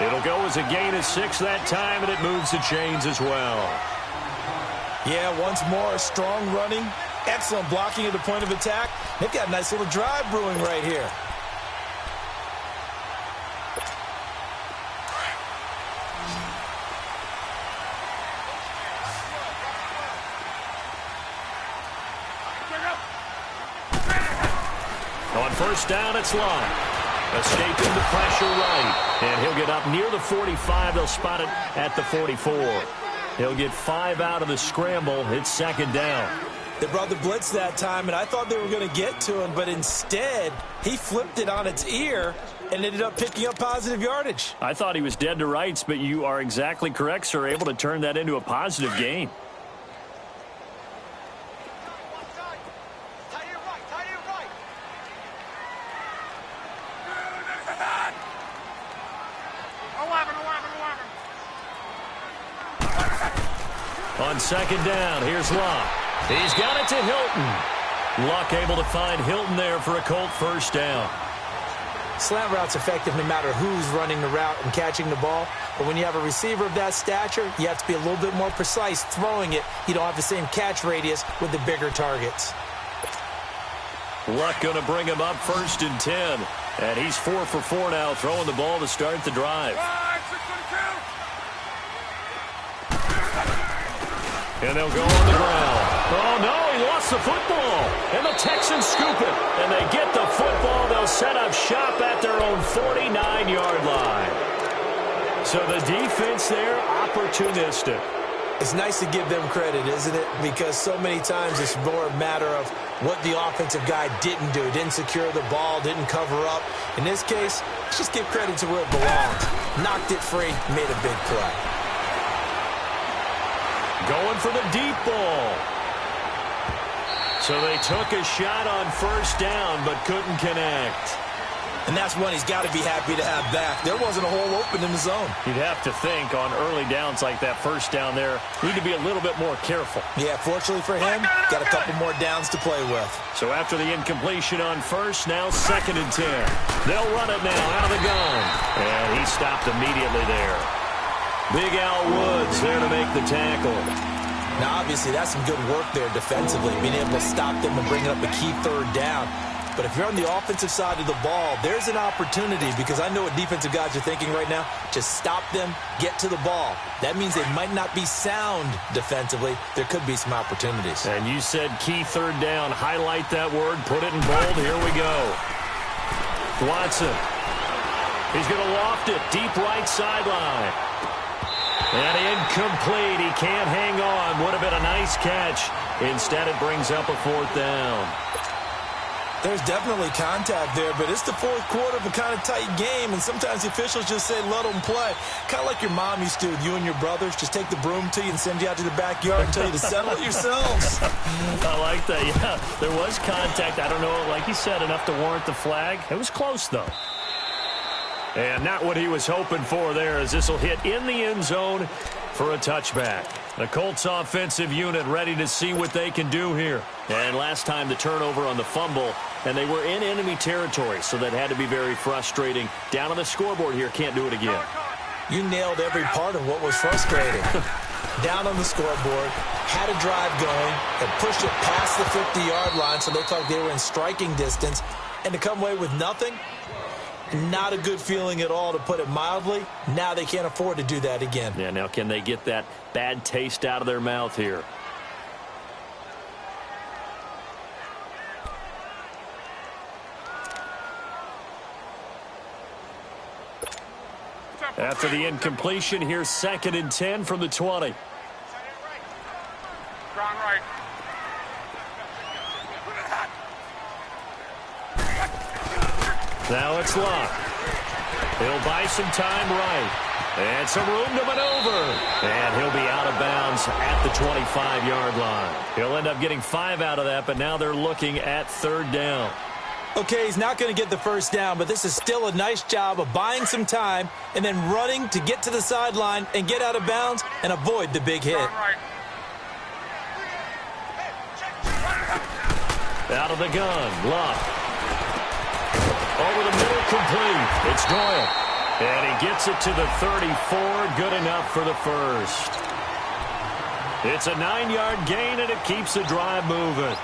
It'll go as a gain of 6 that time, and it moves the chains as well. Yeah, once more, strong running, excellent blocking at the point of attack. They've got a nice little drive brewing right here. On first down, it's Locke. Escaping the pressure right. And he'll get up near the 45. They'll spot it at the 44. He'll get 5 out of the scramble. It's second down. They brought the blitz that time, and I thought they were going to get to him, but instead, he flipped it on its ear and ended up picking up positive yardage. I thought he was dead to rights, but you are exactly correct, sir. Able to turn that into a positive gain. On second down, here's Locke. He's got it to Hilton. Locke able to find Hilton there for a Colt first down. Slant route's effective no matter who's running the route and catching the ball. But when you have a receiver of that stature, you have to be a little bit more precise throwing it. You don't have the same catch radius with the bigger targets. Luck going to bring him up 1st and 10. And he's 4 for 4 now, throwing the ball to start the drive. And they'll go on the ground. Oh, no, he lost the football. And the Texans scoop it. And they get the football. They'll set up shop at their own 49-yard line. So the defense there, opportunistic. It's nice to give them credit, isn't it? Because so many times it's more a matter of what the offensive guy didn't do. Didn't secure the ball, didn't cover up. In this case, let's just give credit to where it belongs. Knocked it free, made a big play. Going for the deep ball. So they took a shot on first down, but couldn't connect. And that's one he's got to be happy to have back. There wasn't a hole open in the zone. You'd have to think on early downs like that first down there, need to be a little bit more careful. Yeah, fortunately for him, got a couple more downs to play with. So after the incompletion on first, now 2nd and 10. They'll run it now out of the gun. And he stopped immediately there. Big Al Woods there to make the tackle. Now, obviously, that's some good work there defensively, being able to stop them and bring up a key 3rd down. But if you're on the offensive side of the ball, there's an opportunity, because I know what defensive guys are thinking right now. Just stop them, get to the ball. That means they might not be sound defensively. There could be some opportunities. And you said key 3rd down. Highlight that word. Put it in bold. Here we go. Watson. He's going to loft it. Deep right sideline. And incomplete. He can't hang on. Would have been a nice catch. Instead, it brings up a 4th down. There's definitely contact there, but it's the 4th quarter of a kind of tight game, and sometimes the officials just say, let them play. Kind of like your mom used to with you and your brothers. Just take the broom to you and send you out to the backyard and tell you to settle it yourselves. I like that, yeah. There was contact. I don't know, like you said, enough to warrant the flag. It was close, though. And not what he was hoping for there, as this will hit in the end zone for a touchback. The Colts offensive unit ready to see what they can do here. And last time the turnover on the fumble, and they were in enemy territory, so that had to be very frustrating. Down on the scoreboard here, can't do it again. You nailed every part of what was frustrating. Down on the scoreboard, had a drive going, and pushed it past the 50-yard line so they thought they were in striking distance, and to come away with nothing, not a good feeling at all, to put it mildly. Now they can't afford to do that again. Yeah, now can they get that bad taste out of their mouth here? After the incompletion, here's 2nd and 10 from the 20. Ground right. Now it's Luck. He'll buy some time right. And some room to maneuver. And he'll be out of bounds at the 25-yard line. He'll end up getting 5 out of that, but now they're looking at 3rd down. Okay, he's not going to get the first down, but this is still a nice job of buying some time and then running to get to the sideline and get out of bounds and avoid the big hit. Out of the gun, Luck. Over the middle, complete. It's Doyle. And he gets it to the 34. Good enough for the first. It's a 9-yard gain, and it keeps the drive moving.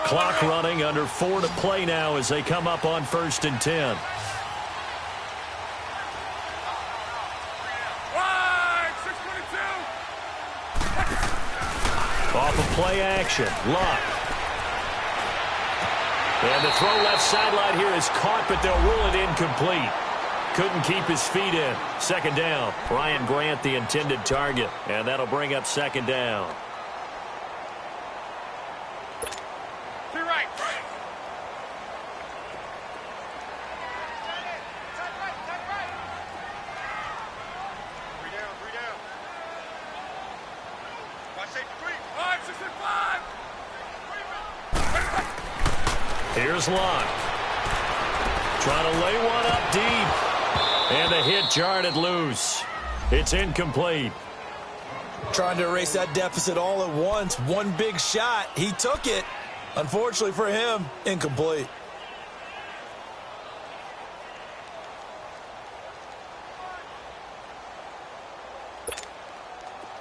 Clock running, under 4 to play now as they come up on 1st and 10. Off of play action, Luck. And the throw left sideline here is caught, but they'll rule it incomplete. Couldn't keep his feet in. 2nd down. Ryan Grant, the intended target. And that'll bring up 2nd down. To your right. Three down. Watch safety 3. 5, 6, and 5. Here's Luck. Trying to lay one up deep. And the hit jarred it loose. It's incomplete. Trying to erase that deficit all at once. One big shot. He took it. Unfortunately for him, incomplete.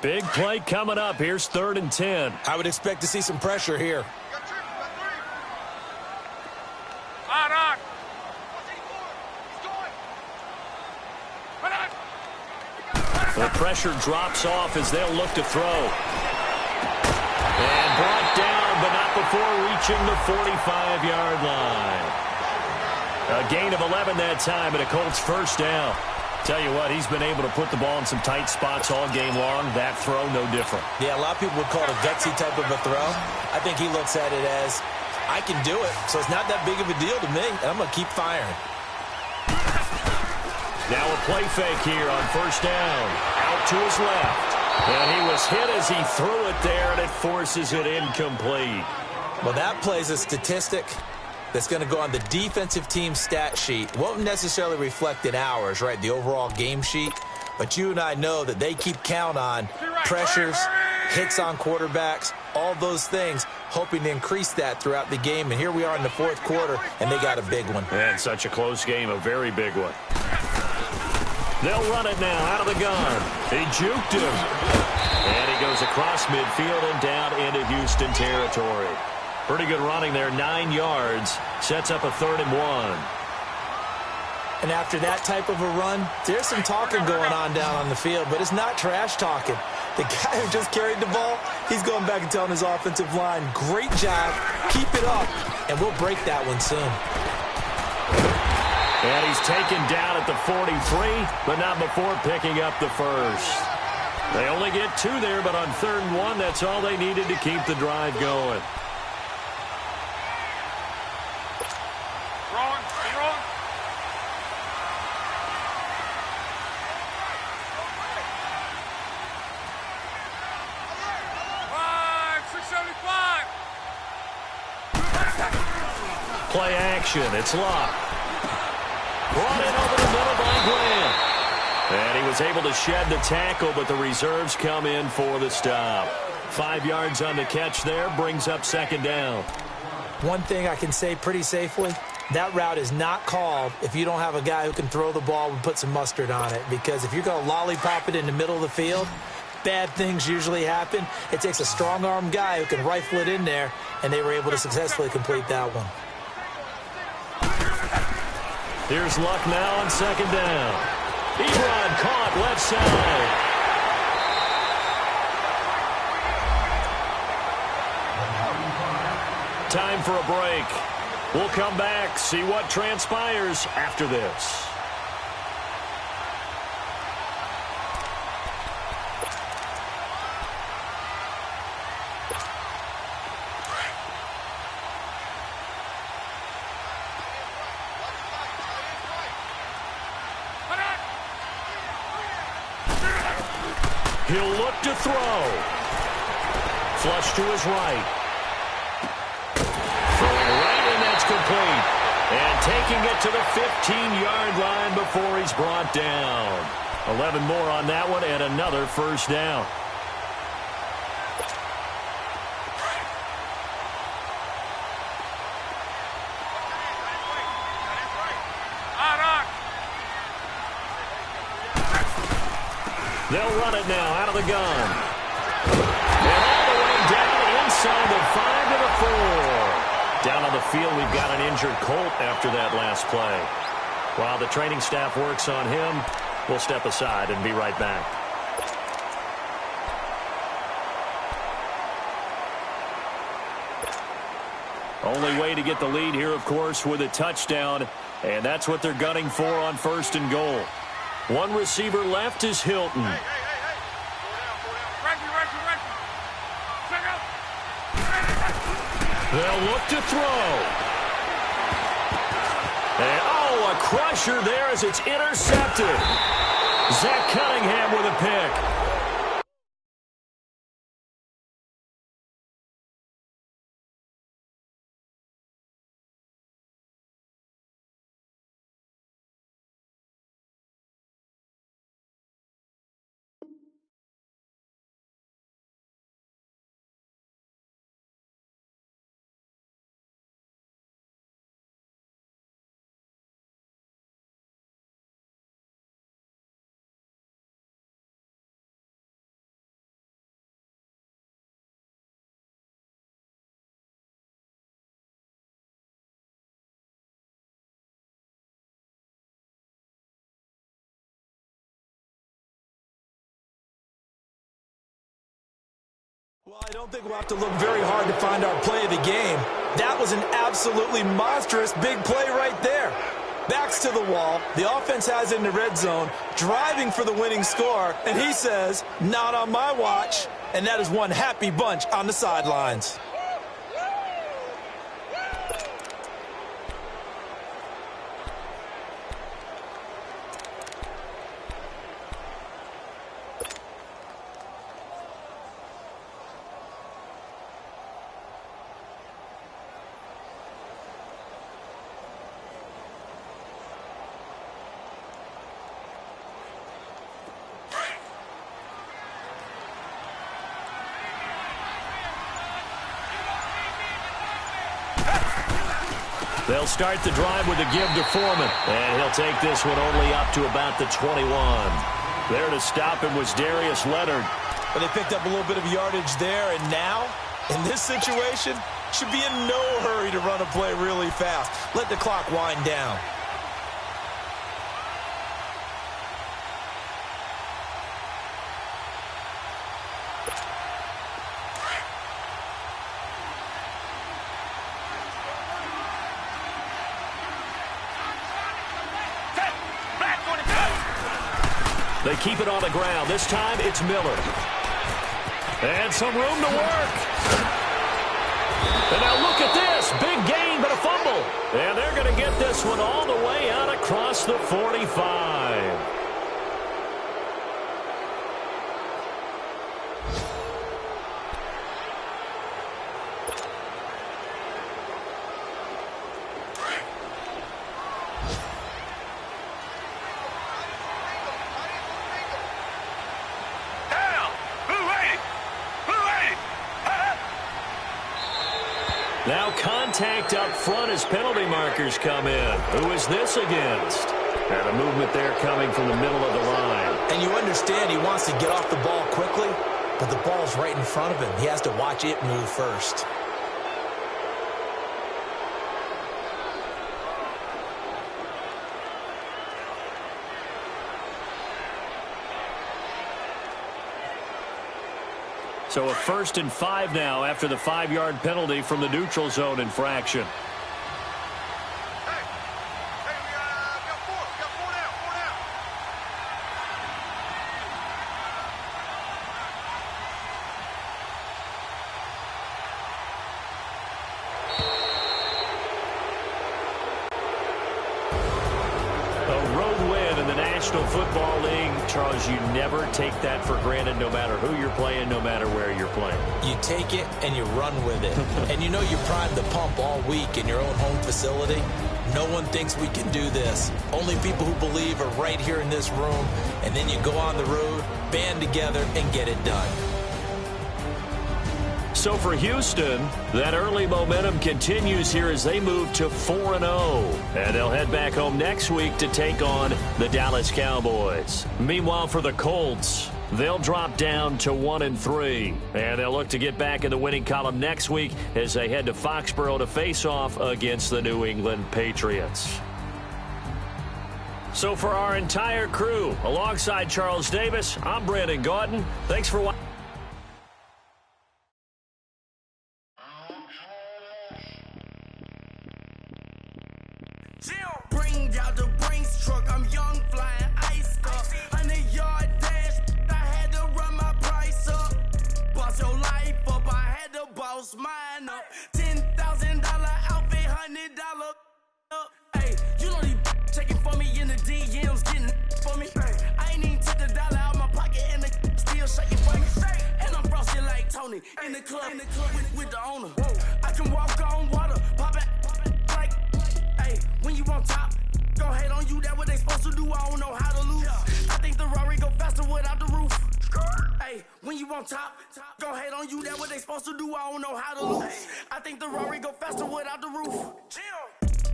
Big play coming up. Here's 3rd and 10. I would expect to see some pressure here. On. The pressure drops off as they'll look to throw. And brought down, but not before reaching the 45-yard line. A gain of 11 that time, and a Colts 1st down. Tell you what, he's been able to put the ball in some tight spots all game long. That throw, no different. Yeah, a lot of people would call it a gutsy type of a throw. I think he looks at it as I can do it, so it's not that big of a deal to me, and I'm going to keep firing. Now a play fake here on first down. Out to his left. And he was hit as he threw it there, and it forces it incomplete. Well, that plays a statistic that's going to go on the defensive team stat sheet. Won't necessarily reflect in ours, right, the overall game sheet. But you and I know that they keep count on pressures, hits on quarterbacks, all those things, hoping to increase that throughout the game. And here we are in the fourth quarter, and they got a big one. And such a close game, a very big one. They'll run it now out of the gun. He juked him. And he goes across midfield and down into Houston territory. Pretty good running there, 9 yards. Sets up a 3rd and 1. And after that type of a run, there's some talking going on down on the field, but it's not trash talking. The guy who just carried the ball, he's going back and telling his offensive line, great job, keep it up, and we'll break that one soon. And he's taken down at the 43, but not before picking up the first. They only get 2 there, but on 3rd and 1, that's all they needed to keep the drive going. Wrong. Wrong. Play action. It's locked. Brought in over the middle by Grant. And he was able to shed the tackle, but the reserves come in for the stop. 5 yards on the catch there, brings up 2nd down. One thing I can say pretty safely, that route is not called if you don't have a guy who can throw the ball and put some mustard on it. Because if you're going to lollipop it in the middle of the field, bad things usually happen. It takes a strong-arm guy who can rifle it in there, and they were able to successfully complete that one. Here's Luck now on 2nd down. Ebron caught left side. Time for a break. We'll come back, see what transpires after this. He'll look to throw. Flush to his right. Throwing right, and that's complete. And taking it to the 15-yard line before he's brought down. 11 more on that one, and another first down. They'll run it now out of the gun. And all the way down inside the 5 to the 4. Down on the field, we've got an injured Colt after that last play. While the training staff works on him, we'll step aside and be right back. Only way to get the lead here, of course, with a touchdown. And that's what they're gunning for on 1st and goal. One receiver left is Hilton. Hey. Ready. Check out. They'll look to throw. And, a crusher there as it's intercepted. Zach Cunningham with a pick. Well, I don't think we'll have to look very hard to find our play of the game. That was an absolutely monstrous big play right there. Backs to the wall. The offense has it in the red zone, driving for the winning score, and he says, not on my watch. And that is one happy bunch on the sidelines. They'll start the drive with a give to Foreman. And he'll take this one only up to about the 21. There to stop him was Darius Leonard. But they picked up a little bit of yardage there, and now, in this situation, should be in no hurry to run a play really fast. Let the clock wind down. They keep it on the ground. This time, it's Miller. And some room to work. And now look at this. Big gain, but a fumble. And they're going to get this one all the way out across the 45. Now contact up front as penalty markers come in. Who is this against? And a movement there coming from the middle of the line. And you understand he wants to get off the ball quickly, but the ball's right in front of him. He has to watch it move first. So a 1st and 5 now after the 5-yard penalty from the neutral zone infraction. Football League, Charles, you never take that for granted no matter who you're playing, no matter where you're playing. You take it and you run with it. And you know you primed the pump all week in your own home facility. No one thinks we can do this. Only people who believe are right here in this room. And then you go on the road, band together, and get it done. So for Houston, that early momentum continues here as they move to 4-0. And they'll head back home next week to take on the Dallas Cowboys. Meanwhile, for the Colts, they'll drop down to 1-3. And they'll look to get back in the winning column next week as they head to Foxborough to face off against the New England Patriots. So for our entire crew, alongside Charles Davis, I'm Brandon Gautin. Thanks for watching. Bring out the Brinks truck, I'm young, flying ice up. 100-yard dash, I had to run my price up. Boss your life up, I had to boss mine up. $10,000 outfit, $100 up. Hey, you know these checking for me in the DMs, getting for me. I ain't even took the dollar out my pocket and the still shaking for me. And I'm frosty like Tony in the club with the owner. I can walk on water, pop it. When you on top, go hate on you, that what they supposed to do, I don't know how to lose. I think the Rari go faster without the roof. Hey, when you on top, go hate on you, that what they supposed to do, I don't know how to lose. I think the Rari go faster without the roof.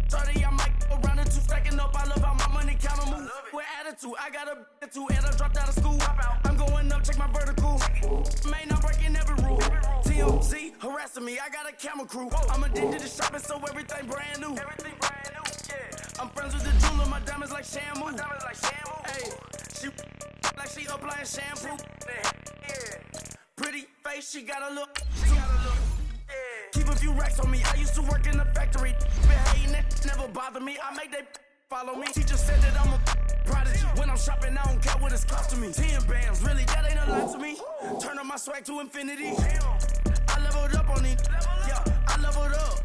30, I might go round and two, stacking up, I love how my money count on move. With attitude, I got a attitude, and I dropped out of school. I'm going up, check my vertical. Man, I'm breaking every rule. TMZ harassing me, I got a camera crew. I'm addicted to shopping, so everything brand new. I'm friends with the jeweler, my diamonds like Shamu. Hey, she like she applying shampoo. Pretty face, she got a look. Keep a few racks on me. I used to work in the factory. Been hating it, never bother me. I make they follow me. Teacher said that I'm a prodigy. When I'm shopping, I don't care what it's costing me. 10 bands, really, that ain't a lot to me. Turn up my swag to infinity. I leveled up on these. Yeah, I leveled up.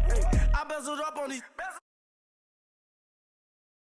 Hey, I bezeled up on these.